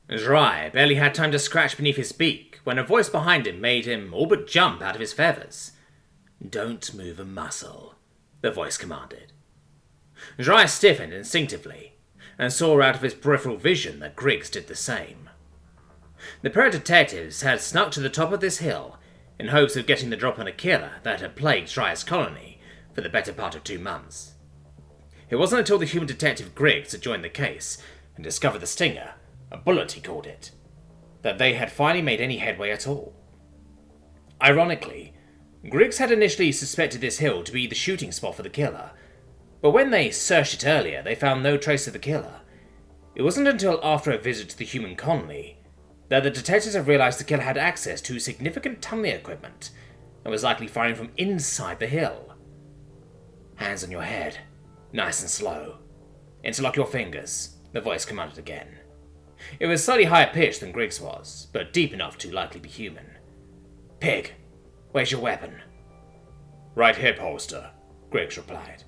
Dry barely had time to scratch beneath his beak when a voice behind him made him all but jump out of his feathers. "Don't move a muscle," the voice commanded. Dry stiffened instinctively, and saw out of his peripheral vision that Griggs did the same. The pair of detectives had snuck to the top of this hill in hopes of getting the drop on a killer that had plagued Dry's colony for the better part of 2 months. It wasn't until the human detective Griggs had joined the case and discovered the stinger, a bullet he called it, that they had finally made any headway at all. Ironically, Griggs had initially suspected this hill to be the shooting spot for the killer, but when they searched it earlier, they found no trace of the killer. It wasn't until after a visit to the human colony that the detectives had realized the killer had access to significant tunneling equipment and was likely firing from inside the hill. "Hands on your head, nice and slow. Interlock your fingers," the voice commanded again. It was slightly higher pitched than Griggs was, but deep enough to likely be human. "Pig, where's your weapon?" "Right hip holster," Griggs replied.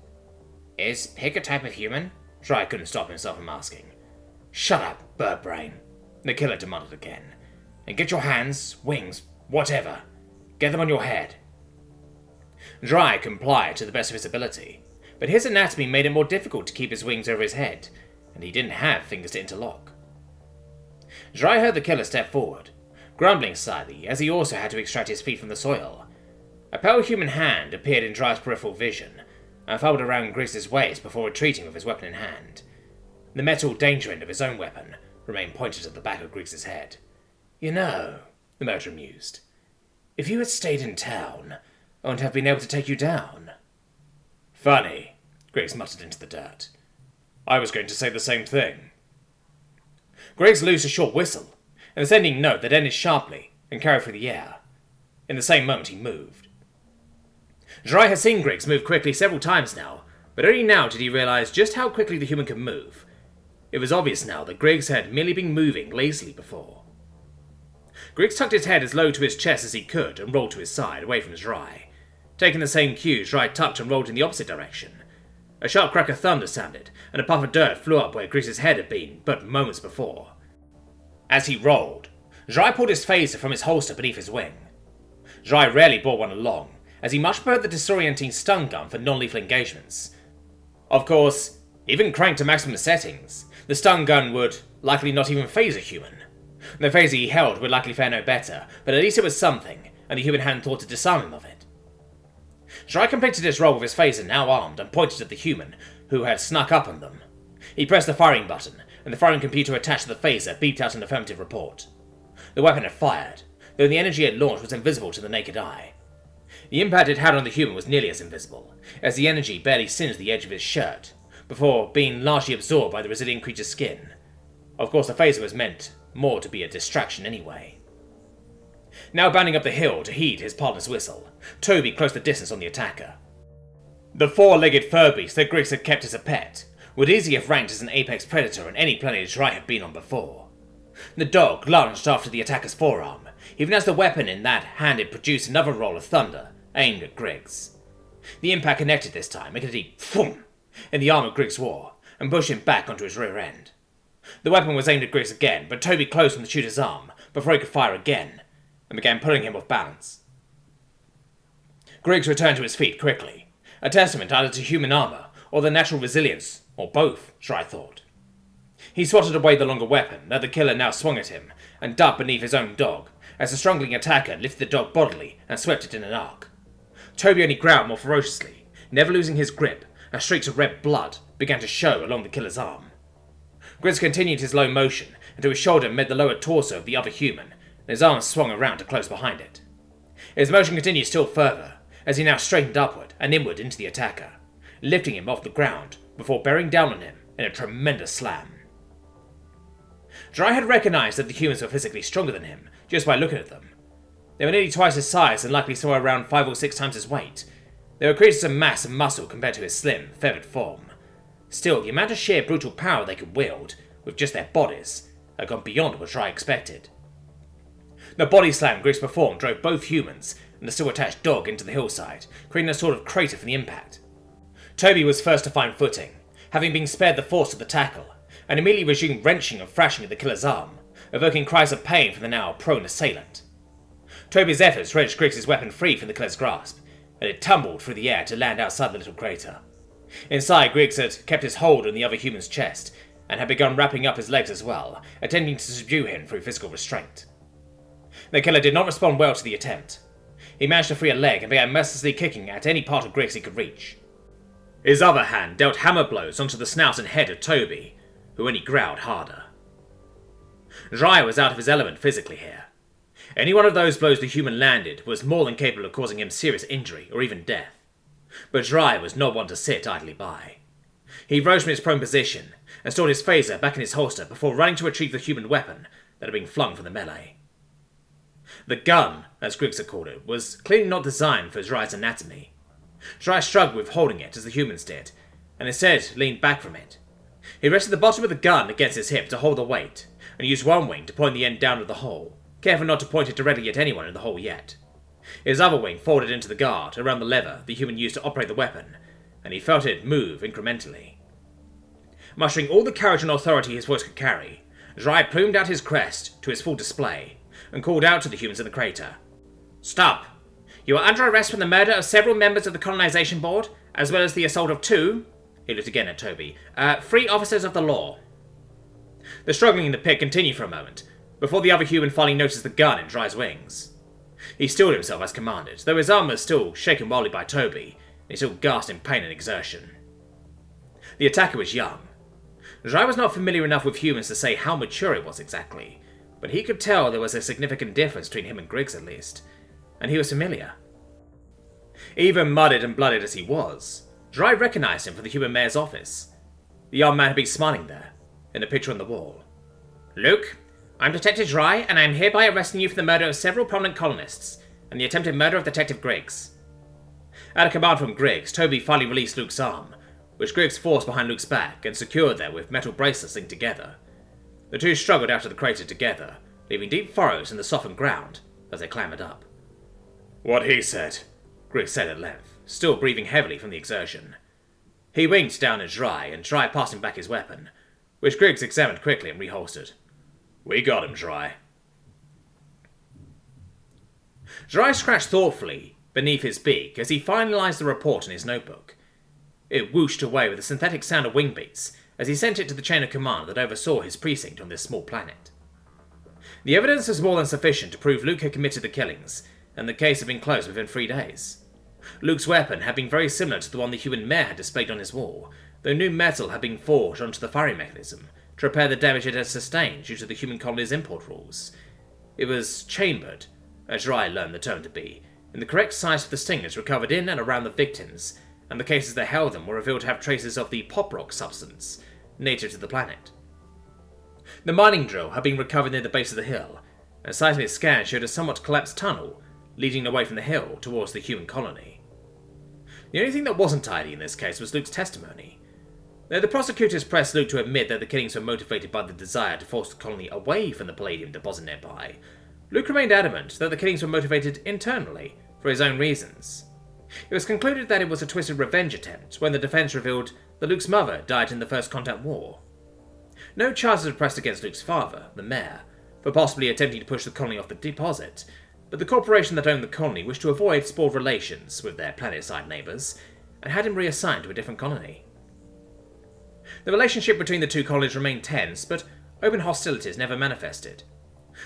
"Is Pig a type of human?" Dry couldn't stop himself from asking. "Shut up, bird brain," the killer demanded again. "And get your hands, wings, whatever. Get them on your head." Dry complied to the best of his ability, but his anatomy made it more difficult to keep his wings over his head, and he didn't have fingers to interlock. Dry heard the killer step forward, grumbling slightly as he also had to extract his feet from the soil. A pale human hand appeared in Dry's peripheral vision and fumbled around Griggs' waist before retreating with his weapon in hand. The metal danger end of his own weapon remained pointed at the back of Griggs' head. "You know," the murderer mused, "if you had stayed in town, I wouldn't have been able to take you down." "Funny," Griggs muttered into the dirt. "I was going to say the same thing." Griggs loosed a short whistle, an ascending note that ended sharply and carried through the air. In the same moment he moved. Dry had seen Griggs move quickly several times now, but only now did he realize just how quickly the human could move. It was obvious now that Griggs had merely been moving lazily before. Griggs tucked his head as low to his chest as he could and rolled to his side, away from Dry. Taking the same cue, Dry tucked and rolled in the opposite direction. A sharp crack of thunder sounded, and a puff of dirt flew up where Griggs' head had been but moments before. As he rolled, Dry pulled his phaser from his holster beneath his wing. Dry rarely brought one along, as he much preferred the disorienting stun gun for non-lethal engagements. Of course, even cranked to maximum settings, the stun gun would likely not even phase a human. The phaser he held would likely fare no better, but at least it was something, and the human hadn't thought to disarm him of it. Dry completed his roll with his phaser now armed and pointed at the human, who had snuck up on them. He pressed the firing button, and the firing computer attached to the phaser beeped out an affirmative report. The weapon had fired, though the energy it launched was invisible to the naked eye. The impact it had on the human was nearly as invisible, as the energy barely singed the edge of his shirt, before being largely absorbed by the resilient creature's skin. Of course, the phaser was meant more to be a distraction anyway. Now bounding up the hill to heed his partner's whistle, Toby closed the distance on the attacker. The four-legged fur beast that Griggs had kept as a pet would easily have ranked as an apex predator on any planet Dry had been on before. The dog lunged after the attacker's forearm, even as the weapon in that hand it produced another roll of thunder, aimed at Griggs. The impact connected this time, making a deep thump in the arm of Griggs' wore, and pushed him back onto his rear end. The weapon was aimed at Griggs again, but Toby closed on the shooter's arm before he could fire again, and began pulling him off balance. Griggs returned to his feet quickly, a testament either to human armor or the natural resilience, or both, Dry thought. He swatted away the longer weapon that the killer now swung at him, and ducked beneath his own dog, as the struggling attacker lifted the dog bodily and swept it in an arc. Toby only growled more ferociously, never losing his grip, as streaks of red blood began to show along the killer's arm. Griggs continued his low motion until his shoulder met the lower torso of the other human, and his arm swung around to close behind it. His motion continued still further, as he now straightened upward and inward into the attacker, lifting him off the ground before bearing down on him in a tremendous slam. Dry had recognized that the humans were physically stronger than him just by looking at them. They were nearly twice his size and likely somewhere around 5 or 6 times his weight. They were creatures of mass and muscle compared to his slim, feathered form. Still, the amount of sheer brutal power they could wield, with just their bodies, had gone beyond what Dry expected. The body slam Griggs performed drove both humans and the still attached dog into the hillside, creating a sort of crater from the impact. Toby was first to find footing, having been spared the force of the tackle, and immediately resumed wrenching and thrashing at the killer's arm, evoking cries of pain from the now prone assailant. Toby's efforts wrenched Griggs' weapon free from the killer's grasp, and it tumbled through the air to land outside the little crater. Inside, Griggs had kept his hold on the other human's chest, and had begun wrapping up his legs as well, attempting to subdue him through physical restraint. The killer did not respond well to the attempt. He managed to free a leg and began mercilessly kicking at any part of Griggs he could reach. His other hand dealt hammer blows onto the snout and head of Toby, who only growled harder. Dry was out of his element physically here. Any one of those blows the human landed was more than capable of causing him serious injury or even death. But Dry was not one to sit idly by. He rose from his prone position and stored his phaser back in his holster before running to retrieve the human weapon that had been flung from the melee. The gun, as Griggs had called it, was clearly not designed for Dry's anatomy. Dry struggled with holding it as the humans did, and instead leaned back from it. He rested the bottom of the gun against his hip to hold the weight, and used one wing to point the end down at the hole, careful not to point it directly at anyone in the hole yet. His other wing folded into the guard around the lever the human used to operate the weapon, and he felt it move incrementally. Mustering all the courage and authority his voice could carry, Dry plumed out his crest to its full display, and called out to the humans in the crater. "Stop! You are under arrest for the murder of several members of the colonization board, as well as the assault of 2, he looked again at Toby, 3 officers of the law." The struggling in the pit continued for a moment, before the other human finally noticed the gun in Dry's wings. He steeled himself as commanded, though his arm was still shaken wildly by Toby, and he still gasped in pain and exertion. The attacker was young. Dry was not familiar enough with humans to say how mature he was exactly, but he could tell there was a significant difference between him and Griggs at least, and he was familiar. Even mudded and blooded as he was, Dry recognized him from the human mayor's office. The young man had been smiling there, in the picture on the wall. "Luke, I'm Detective Dry, and I am hereby arresting you for the murder of several prominent colonists, and the attempted murder of Detective Griggs." At a command from Griggs, Toby finally released Luke's arm, which Griggs forced behind Luke's back and secured there with metal bracelets linked together. The two struggled out of the crater together, leaving deep furrows in the softened ground as they clambered up. "What he said," Griggs said at length, still breathing heavily from the exertion. He winked down at Dry, and Dry passed him back his weapon, which Griggs examined quickly and reholstered. "We got him, Dry." Dry scratched thoughtfully beneath his beak as he finalized the report in his notebook. It whooshed away with a synthetic sound of wing beats as he sent it to the chain of command that oversaw his precinct on this small planet. The evidence was more than sufficient to prove Luke had committed the killings, and the case had been closed within 3 days. Luke's weapon had been very similar to the one the human mayor had displayed on his wall, though new metal had been forged onto the firing mechanism to repair the damage it had sustained due to the human colony's import rules. It was chambered, as Dry learned the term to be, in the correct size for the stingers recovered in and around the victims, and the cases that held them were revealed to have traces of the pop rock substance, native to the planet. The mining drill had been recovered near the base of the hill, and seismic scans showed a somewhat collapsed tunnel leading away from the hill towards the human colony. The only thing that wasn't tidy in this case was Luke's testimony. Though the prosecutors pressed Luke to admit that the killings were motivated by the desire to force the colony away from the palladium deposit nearby, Luke remained adamant that the killings were motivated internally, for his own reasons. It was concluded that it was a twisted revenge attempt when the defense revealed that Luke's mother died in the First Contact War. No charges were pressed against Luke's father, the mayor, for possibly attempting to push the colony off the deposit, but the corporation that owned the colony wished to avoid spoiled relations with their planet-side neighbours, and had him reassigned to a different colony. The relationship between the two colonies remained tense, but open hostilities never manifested.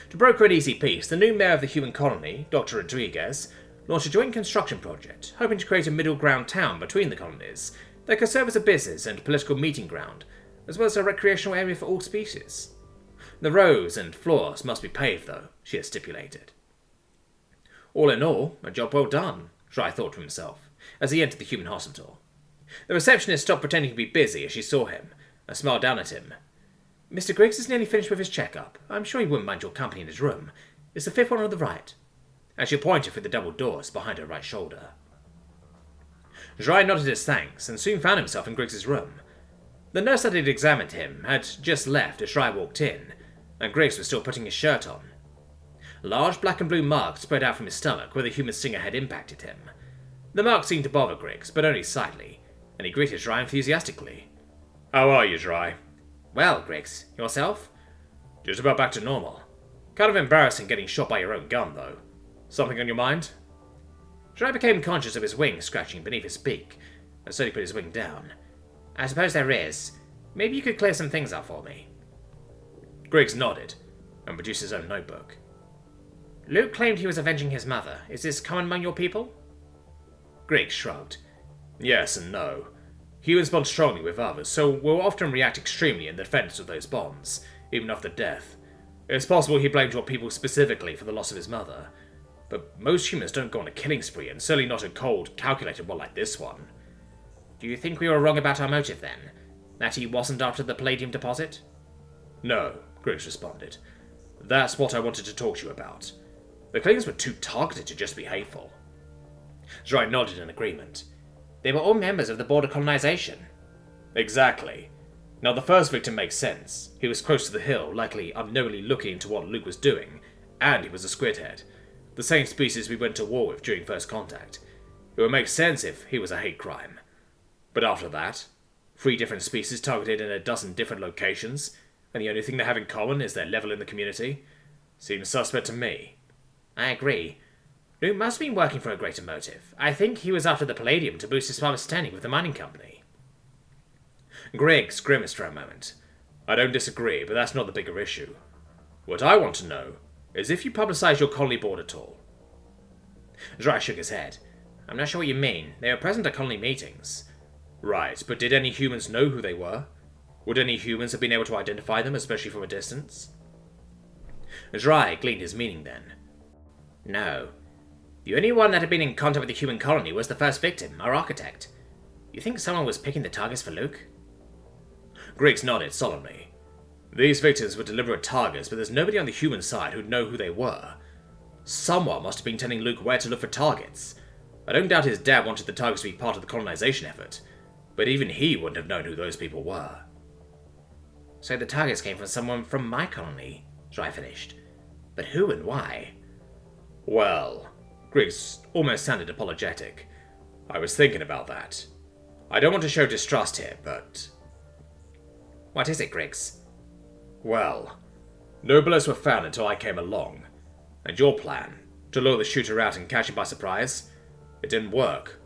To broker an easy peace, the new mayor of the human colony, Dr. Rodriguez, launched a joint construction project, hoping to create a middle ground town between the colonies that could serve as a business and political meeting ground, as well as a recreational area for all species. The roads and floors must be paved, though, she had stipulated. All in all, a job well done, Dry thought to himself, as he entered the human hospital. The receptionist stopped pretending to be busy as she saw him, and smiled down at him. "Mr. Griggs is nearly finished with his checkup. I'm sure he wouldn't mind your company in his room. It's the 5th one on the right," and she pointed through the double doors behind her right shoulder. Dry nodded his thanks, and soon found himself in Griggs's room. The nurse that had examined him had just left as Dry walked in, and Griggs was still putting his shirt on. Large black and blue marks spread out from his stomach where the human stinger had impacted him. The marks seemed to bother Griggs, but only slightly, and he greeted Dry enthusiastically. "How are you, Dry?" "Well, Griggs. Yourself?" Just about back to normal. Kind of embarrassing getting shot by your own gun, though. Something on your mind? Dry became conscious of his wing scratching beneath his beak, and slowly put his wing down. I suppose there is. Maybe you could clear some things up for me. Griggs nodded, and produced his own notebook. Luke claimed he was avenging his mother. Is this common among your people? Griggs shrugged. Yes and no. Humans bond strongly with others, so will often react extremely in the defense of those bonds, even after death. It's possible he blamed your people specifically for the loss of his mother, but most humans don't go on a killing spree, and certainly not a cold, calculated one like this one. Do you think we were wrong about our motive, then? That he wasn't after the palladium deposit? No, Griggs responded. That's what I wanted to talk to you about. The claims were too targeted to just be hateful. Dry nodded in agreement. They were all members of the border colonization. Exactly. Now the first victim makes sense. He was close to the hill, likely unknowingly looking into what Luke was doing, and he was a squidhead. The same species we went to war with during first contact. It would make sense if he was a hate crime. But after that, 3 different species targeted in a dozen different locations, and the only thing they have in common is their level in the community? Seems suspect to me. I agree. Luke must have been working for a greater motive. I think he was after the palladium to boost his father's standing with the mining company. Griggs grimaced for a moment. I don't disagree, but that's not the bigger issue. What I want to know is if you publicise your colony board at all. Dry shook his head. I'm not sure what you mean. They were present at colony meetings. Right, but did any humans know who they were? Would any humans have been able to identify them, especially from a distance? Dry gleaned his meaning then. No. The only one that had been in contact with the human colony was the first victim, our architect. You think someone was picking the targets for Luke? Griggs nodded solemnly. These victims were deliberate targets, but there's nobody on the human side who'd know who they were. Someone must have been telling Luke where to look for targets. I don't doubt his dad wanted the targets to be part of the colonization effort, but even he wouldn't have known who those people were. So the targets came from someone from my colony, Dry finished. But who and why? Well, Griggs almost sounded apologetic. I was thinking about that. I don't want to show distrust here, but... What is it, Griggs? Well, no bullets were found until I came along. And your plan, to lure the shooter out and catch him by surprise, it didn't work.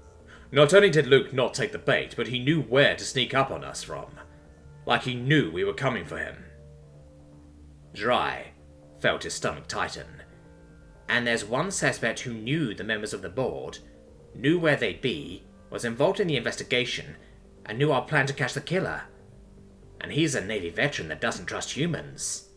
Not only did Luke not take the bait, but he knew where to sneak up on us from. Like he knew we were coming for him. Dry felt his stomach tighten. And there's one suspect who knew the members of the board, knew where they'd be, was involved in the investigation, and knew our plan to catch the killer. And he's a Navy veteran that doesn't trust humans.